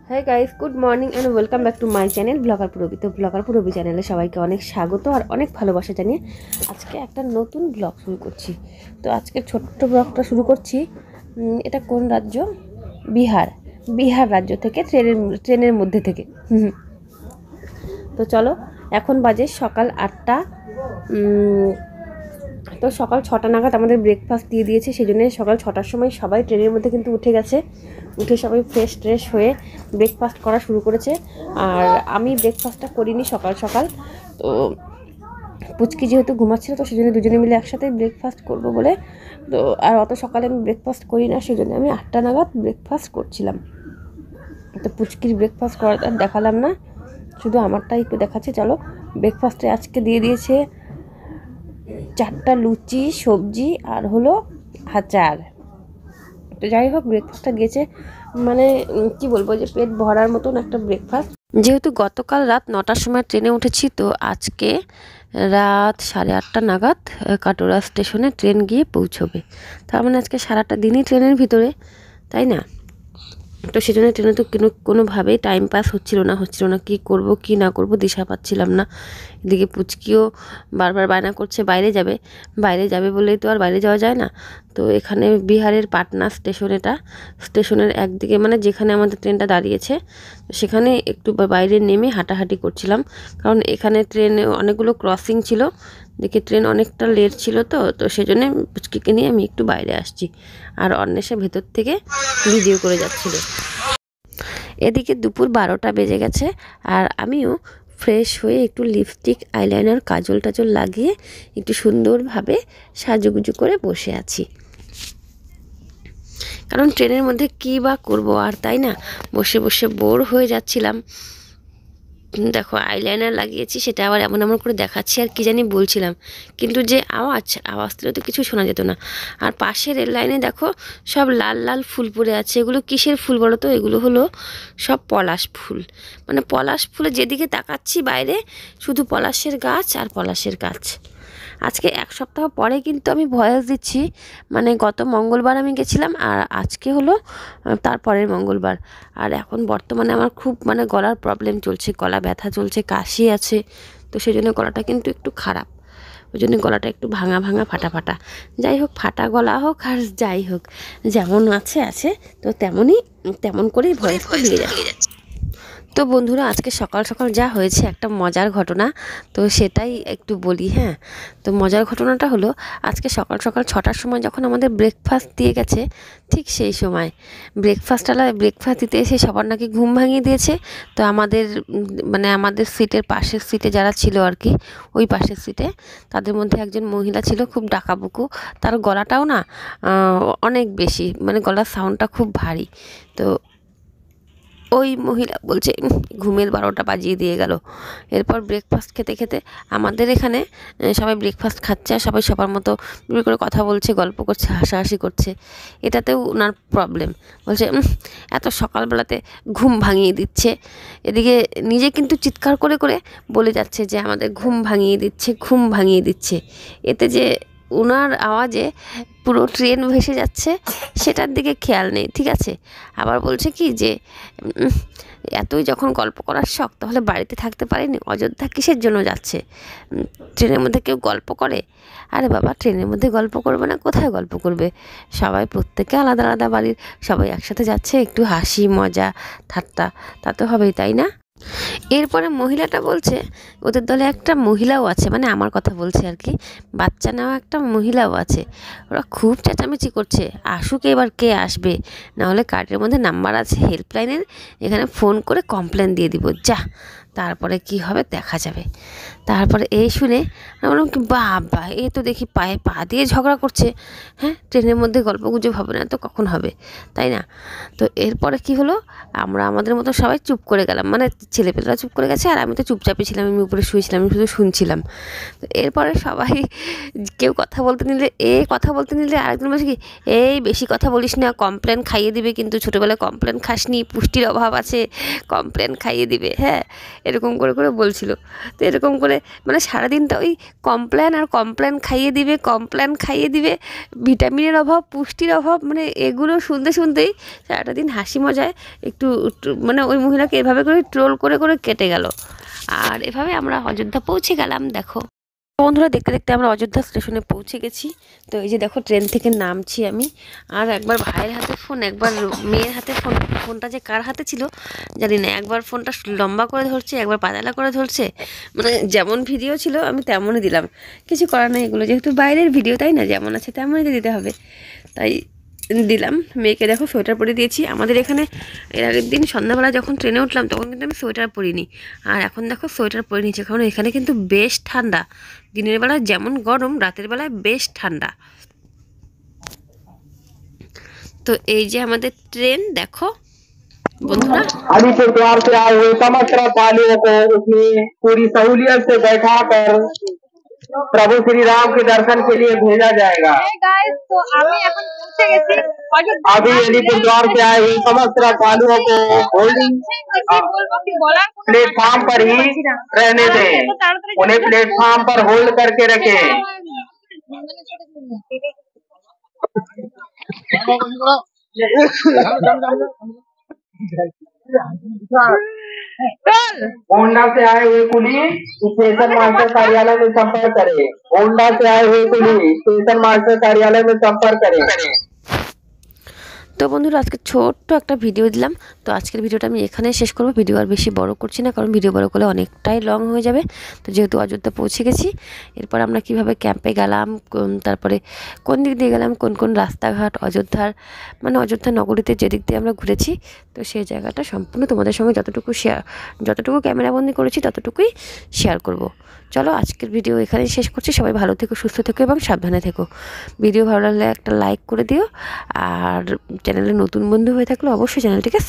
Hi guys, good morning and welcome back to my channel blogger পুরবি। তো blogger পুরবি চ্যানেলে সবাইকে অনেক স্বাগত আর অনেক ভালোবাসা জানিয়ে আজকে একটা নতুন ব্লগ শুরু করছি। তো আজকে ছোট্ট ব্লগটা শুরু করছি। এটা কোন রাজ্য? বিহার রাজ্য থেকে, ট্রেনের মধ্যে থেকে। তো চলো, এখন বাজে সকাল 8টা। তো সকাল 6টা নাগাদ আমাদের ব্রেকফাস্ট দিয়ে দিয়েছে, সেই জন্য সকাল 6টার সময় সবাই ট্রেনের মধ্যে কিন্তু উঠে গেছে। উঠে সবাই ফ্রেশ হয়ে ব্রেকফাস্ট করা শুরু করেছে। আর আমি ব্রেকফাস্টটা করিনি সকাল সকাল। তো পুচকি যেহেতু ঘুমাচ্ছিল, তো সেই জন্য দুজনে মিলে একসাথে ব্রেকফাস্ট করবো বলে, তো আর অত সকালে আমি ব্রেকফাস্ট করি না, সেই জন্য আমি 8টা নাগাদ ব্রেকফাস্ট করছিলাম। তো পুচকির ব্রেকফাস্ট করাটা দেখালাম না, শুধু আমারটাই একটু দেখাচ্ছি। চলো, ব্রেকফাস্টে আজকে দিয়ে দিয়েছে 4টা লুচি, সবজি আর হলো আচার। তো যাই হোক, ব্রেকফাস্টটা দিয়েছে, মানে কি বলবো, যে পেট ভরার মতন একটা ব্রেকফাস্ট। যেহেতু গতকাল রাত 9টার সময় ট্রেনে উঠেছি, তো আজকে রাত 8:30 নাগাদ কাটোরা স্টেশনে ট্রেন গিয়ে পৌঁছবে। তার মানে আজকে সারাটা দিনই ট্রেনের ভিতরে, তাই না? তো সেজন্য ট্রেনে তো কোনোভাবেই টাইম পাস হচ্ছিল না, কি করব কি না করব দিশা পাচ্ছিলাম না। এদিকে পুচকিও বারবার বায়না করছে বাইরে যাবে বলেই তো আর বাইরে যাওয়া যায় না। তো এখানে বিহারের পাটনা স্টেশনের একদিকে, মানে যেখানে আমাদের ট্রেনটা দাঁড়িয়েছে, সেখানে একটু বাইরে নেমে হাঁটাহাঁটি করছিলাম, কারণ এখানে ট্রেনে অনেকগুলো ক্রসিং ছিল, দেখে ট্রেন অনেকটা লেট ছিল। তো সেজন্য পুচকিকে নিয়ে আমি একটু বাইরে আসছি, আর অন্বেষা ভেতর থেকে ভিডিও করে যাচ্ছিল। এদিকে দুপুর 12টা বেজে গেছে, আর আমিও ফ্রেশ হয়ে একটু লিপস্টিক, আইলাইনার, কাজল টাজল লাগিয়ে একটু সুন্দরভাবে সাজুগুজু করে বসে আছি। কারণ ট্রেনের মধ্যে কী বা করবো আর, তাই না? বসে বসে বোর হয়ে যাচ্ছিলাম। দেখো, আইলাইনার লাগিয়েছি, সেটা আবার এমন করে দেখাচ্ছি আর কি জানি বলছিলাম, কিন্তু যে আওয়াজ থেকে তো কিছু শোনা যেত না। আর পাশের রেল লাইনে দেখো সব লাল লাল ফুল পড়ে আছে। এগুলো কিসের ফুল বলো তো? এগুলো হলো সব পলাশ ফুল। মানে পলাশ ফুলে যেদিকে তাকাচ্ছি বাইরে শুধু পলাশের গাছ আর পলাশের গাছ। আজকে 1 সপ্তাহ পরে কিন্তু আমি ভয়েস দিচ্ছি, মানে গত মঙ্গলবার আমি গেছিলাম, আর আজকে হলো তার পরের মঙ্গলবার। আর এখন বর্তমানে আমার খুব গলার প্রবলেম চলছে, গলা ব্যথা চলছে, কাশি আছে। তো সেই জন্য গলাটা কিন্তু একটু খারাপ, ওই জন্য গলাটা একটু ভাঙা ফাটা। যাই হোক, ফাটা গলা হোক আর যাই হোক, যেমন আছে তো তেমন করেই ভয়েসটা দিয়ে যাচ্ছে। তো বন্ধুরা, আজকে সকাল সকাল যা হয়েছে একটা মজার ঘটনা, তো সেটাই একটু বলি। হ্যাঁ, তো মজার ঘটনাটা হলো, আজকে সকাল 6টার সময় যখন আমাদের ব্রেকফাস্ট দিয়ে গেছে, ঠিক সেই সময় ব্রেকফাস্ট দিতে এসে সবার নাকি ঘুম ভাঙিয়ে দিয়েছে। তো আমাদের সিটের পাশের সিটে যারা ছিল আর কি, ওই পাশের সিটে, তাদের মধ্যে একজন মহিলা ছিল খুব ডাকাবুকু। তার গলাটাও না অনেক বেশি, গলার সাউন্ডটা খুব ভারী। তো ওই মহিলা বলছে ঘুমের 12টা বাজিয়ে দিয়ে গেল। এরপর ব্রেকফাস্ট খেতে আমাদের এখানে সবাই ব্রেকফাস্ট খাচ্ছে, আর সবাই সবার মতো বিভিন্ন করে কথা বলছে, গল্প করছে, হাসাহাসি করছে। এটাতেও ওনার প্রবলেম, বলছে এত সকালবেলাতে ঘুম ভাঙিয়ে দিচ্ছে। এদিকে নিজে কিন্তু চিৎকার করে বলে যাচ্ছে যে আমাদের ঘুম ভাঙিয়ে দিচ্ছে। এতে যে ওনার আওয়াজে পুরো ট্রেন ভেসে যাচ্ছে, সেটার দিকে খেয়াল নেই, ঠিক আছে? আবার বলছে কি যে এতই যখন গল্প করার শখ, তাহলে বাড়িতে থাকতে পারেনি, অযোধ্যা কিসের জন্য যাচ্ছে? ট্রেনের মধ্যে কেউ গল্প করে? আরে বাবা, ট্রেনের মধ্যে গল্প করবে না, কোথায় গল্প করবে? সবাই প্রত্যেকে আলাদা আলাদা বাড়ির, সবাই একসাথে যাচ্ছে, একটু হাসি মজা ঠাট্টা তা তো হবেই, তাই না? এরপরে মহিলাটা বলছে ওদের দলে একটা মহিলাও আছে, আমার কথা বলছে আর কি, বাচ্চা নেওয়া একটা মহিলাও আছে। ওরা খুব চেঁচামেচি করছে, আসুক এবার কে আসবে, নাহলে কার্ডের মধ্যে নাম্বার আছে হেল্পলাইনের, এখানে ফোন করে কমপ্লেন দিয়ে দিব, যা তারপরে কি হবে দেখা যাবে। তারপরে এই শুনে বললাম কি, বাবা এ তো দেখি পায়ে পা দিয়ে ঝগড়া করছে। হ্যাঁ, ট্রেনের মধ্যে গল্পগুজব হবে না তো কখন হবে, তাই না? তো এরপরে কি হলো, আমরা আমাদের মতো সবাই চুপ করে গেলাম, ছেলেপেলেরা চুপ করে গেছে, আর আমি তো চুপচাপই ছিলাম, আমি উপরে শুয়েছিলাম, আমি শুধু শুনছিলাম। তো এরপরে সবাই কেউ কথা বলতে নিলে আরেকজন বলছে কি, এই বেশি কথা বলিস না, কমপ্লেন খাইয়ে দিবে, কিন্তু ছোটোবেলায় কমপ্লেন খাসনি, পুষ্টির অভাব আছে, কমপ্লেন খাইয়ে দিবে। হ্যাঁ, এরকম করে বলছিল। তো এরকম করে করে মানে সারাদিনটা ওই কমপ্লেন আর কমপ্লেন খাইয়ে দিবে, ভিটামিনের অভাব, পুষ্টির অভাব, মানে এগুলো শুনতে শুনতেই সারাটা দিন হাসি মজায় মানে ওই মহিলাকে এভাবে করে ট্রোল করে করে কেটে গেল। আর এভাবে আমরা অযোধ্যা পৌঁছে গেলাম। দেখো বন্ধুরা, দেখতে দেখতে আমরা অযোধ্যা স্টেশনে পৌঁছে গেছি। তো এই যে দেখো ট্রেন থেকে নামছি আমি, আর একবার ভাইয়ের হাতে ফোন, একবার মেয়ের হাতে ফোন। ফোনটা যে কার হাতে ছিল জানি না, একবার ফোনটা লম্বা করে ধরছে, একবার পাতলা করে ধরছে, মানে যেমন ভিডিও ছিল আমি তেমনই দিলাম। কিছু করার নেই, এগুলো যেহেতু বাইরের ভিডিও তাই না, যেমন আছে তেমনই তো দিতে হবে, তাই দিলাম। মেয়েকে দেখো সোয়েটার পরে দিয়েছি। আমাদের এখানে এর আগের দিন সন্ধ্যাবেলা যখন ট্রেনে উঠলাম তখন কিন্তু আমি সোয়েটার পরিনি, আর এখন দেখো সোয়েটার পরে নিয়েছি, কারণ এখানে কিন্তু বেশ ঠান্ডা। দিনের বেলায় যেমন গরম, রাতের বেলায় বেশ ঠান্ডা। তো এই যে আমাদের ট্রেন দেখো বন্ধুরা। अलीपुरद्वार से आए हुए समस्त श्रद्धालुओं को उसमें पूरी सहूलियत से बैठा कर प्रभु श्री राम के दर्शन के लिए भेजा जाएगा। अभी अलीपुरद्वार से आए हुए समस्त श्रद्धालुओं को होल्डिंग प्लेटफॉर्म पर ही रहने दें, उन्हें प्लेटफॉर्म पर होल्ड करके रखें। होंडा से आए हुए कुली स्टेशन मास्टर कार्यालय में संपर्क करें। होंडा से आए हुए कुली स्टेशन मास्टर कार्यालय में संपर्क करें। তো বন্ধুরা, আজকে ছোট্ট একটা ভিডিও দিলাম। তো আজকের ভিডিওটা আমি এখানে শেষ করব। ভিডিও আর বেশি বড় করছি না, কারণ ভিডিও বড় করলে অনেকটাই লং হয়ে যাবে। তো যেহেতু অযোধ্যা পৌঁছে গেছি, এরপর আমরা কিভাবে ক্যাম্পে গেলাম, তারপরে কোন দিক দিয়ে গেলাম, কোন কোন রাস্তাঘাট অযোধ্যার, মানে অযোধ্যা নগরীতে যেদিক দিয়ে আমরা ঘুরেছি, তো সেই জায়গাটা সম্পূর্ণ তোমাদের সঙ্গে যতটুকু ক্যামেরাবন্দি করেছি ততটুকুই শেয়ার করব। চলো আজকের ভিডিও এখানেই শেষ করছি। সবাই ভালো থেকো, সুস্থ থেকো এবং সাবধানে থেকো। ভিডিও ভালো লাগলে একটা লাইক করে দিও, আর চ্যানেলে নতুন বন্ধু হয়ে থাকলে অবশ্যই চ্যানেলটিকে